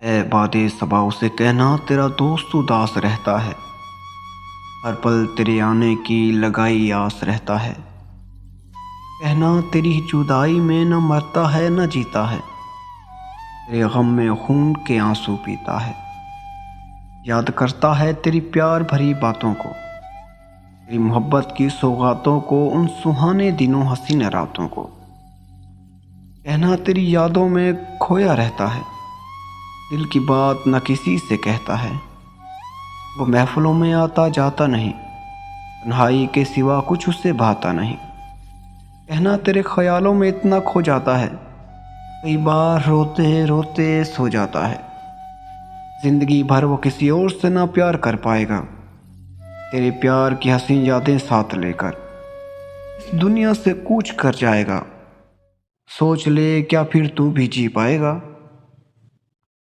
اے باد صبا اسے کہنا تیرا دوست اداس رہتا ہے، ہر پل تیرے آنے کی لگائی آس رہتا ہے۔ کہنا تیری جدائی میں نہ مرتا ہے نہ جیتا ہے، تیرے غم میں خون کے آنسو پیتا ہے۔ یاد کرتا ہے تیری پیار بھری باتوں کو، تیری محبت کی سوغاتوں کو، ان سہانے دنوں حسین راتوں کو۔ کہنا تیری یادوں میں کھویا رہتا ہے، دل کی بات نہ کسی سے کہتا ہے۔ وہ محفلوں میں آتا جاتا نہیں، تنہائی کے سوا کچھ اسے بھاتا نہیں۔ کہنا تیرے خیالوں میں اتنا کھو جاتا ہے، کئی بار روتے روتے سو جاتا ہے۔ زندگی بھر وہ کسی اور سے نہ پیار کر پائے گا، تیرے پیار کی حسین یادیں ساتھ لے کر اس دنیا سے کوچ کر جائے گا۔ سوچ لے کیا پھر تو بھی جی پائے گا؟